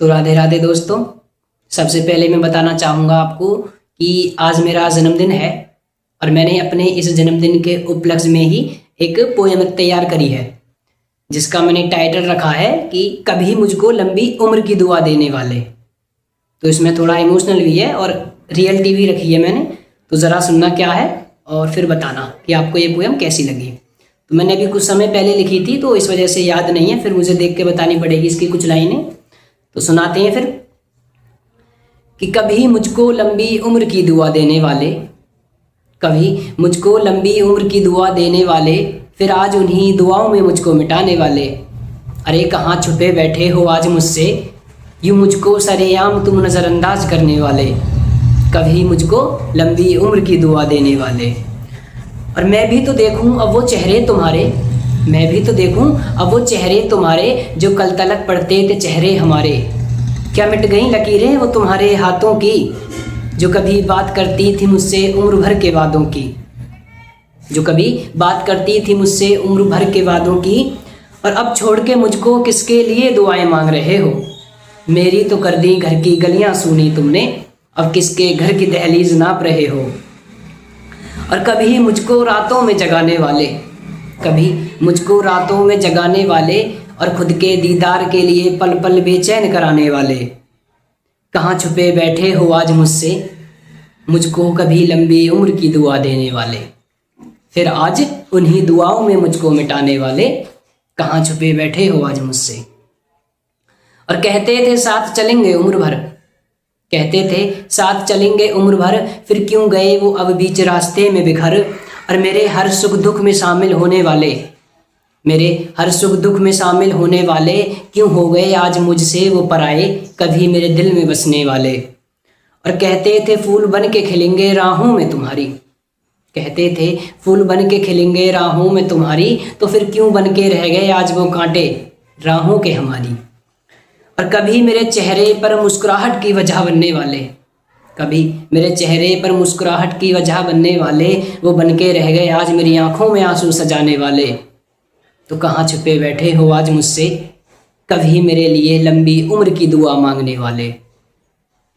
तो राधे राधे दोस्तों। सबसे पहले मैं बताना चाहूँगा आपको कि आज मेरा जन्मदिन है और मैंने अपने इस जन्मदिन के उपलक्ष्य में ही एक पोएम तैयार करी है जिसका मैंने टाइटल रखा है कि कभी मुझको लंबी उम्र की दुआ देने वाले। तो इसमें थोड़ा इमोशनल भी है और रियलिटी भी रखी है मैंने, तो ज़रा सुनना क्या है और फिर बताना कि आपको ये पोएम कैसी लगी। तो मैंने अभी कुछ समय पहले लिखी थी तो इस वजह से याद नहीं है, फिर मुझे देख के बतानी पड़ेगी इसकी कुछ लाइनें। तो सुनाते हैं फिर कि कभी मुझको लंबी उम्र की दुआ देने वाले, कभी मुझको लंबी उम्र की दुआ देने वाले, फिर आज उन्हीं दुआओं में मुझको मिटाने वाले। अरे कहाँ छुपे बैठे हो आज मुझसे, यूँ मुझको सरेआम तुम नज़रअंदाज करने वाले। कभी मुझको लंबी उम्र की दुआ देने वाले। और मैं भी तो देखूं अब वो चेहरे तुम्हारे, मैं भी तो देखूं अब वो चेहरे तुम्हारे जो कल तलक पड़ते थे चेहरे हमारे। क्या मिट गई लकीरें वो तुम्हारे हाथों की, जो कभी बात करती थी मुझसे उम्र भर के वादों की, जो कभी बात करती थी मुझसे उम्र भर के वादों की। और अब छोड़ के मुझको किसके लिए दुआएं मांग रहे हो, मेरी तो कर दी घर की गलियां सुनी तुमने, अब किसके घर की दहलीज नाप रहे हो। और कभी मुझको रातों में जगाने वाले, कभी मुझको रातों में जगाने वाले, और खुद के दीदार के लिए पल पल बेचैन कराने वाले। कहाँ छुपे बैठे हो आज मुझसे, मुझको कभी लंबी उम्र की दुआ देने वाले, फिर आज उन्हीं दुआओं में मुझको मिटाने वाले। कहाँ छुपे बैठे हो आज मुझसे। और कहते थे साथ चलेंगे उम्र भर, कहते थे साथ चलेंगे उम्र भर, फिर क्यों गए वो अब बीच रास्ते में बिखर। और मेरे हर सुख दुख में शामिल होने वाले, मेरे हर सुख दुख में शामिल होने वाले, क्यों हो गए आज मुझसे वो पराए, कभी मेरे दिल में बसने वाले। और कहते थे फूल बन के खिलेंगे राहों में तुम्हारी, कहते थे फूल बन के खिलेंगे राहों में तुम्हारी, तो फिर क्यों बन के रह गए आज वो कांटे राहों के हमारी। और कभी मेरे चेहरे पर मुस्कुराहट की वजह बनने वाले, कभी मेरे चेहरे पर मुस्कुराहट की वजह बनने वाले, वो बन के रह गए आज मेरी आंखों में आंसू सजाने वाले। तो कहाँ छुपे बैठे हो आज मुझसे, कभी मेरे लिए लंबी उम्र की दुआ मांगने वाले।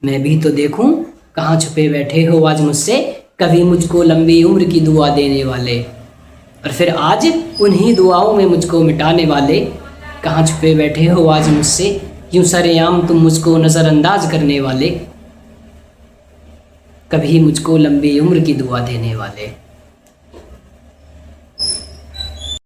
मैं भी तो देखूं कहाँ छुपे बैठे हो आज मुझसे, कभी मुझको लंबी उम्र की दुआ देने वाले, और फिर आज उन्हीं दुआओं में मुझको मिटाने वाले। कहाँ छुपे बैठे हो आज मुझसे, यूँ सरेआम तुम मुझको नज़रअंदाज करने वाले, कभी मुझको लंबी उम्र की दुआ देने वाले।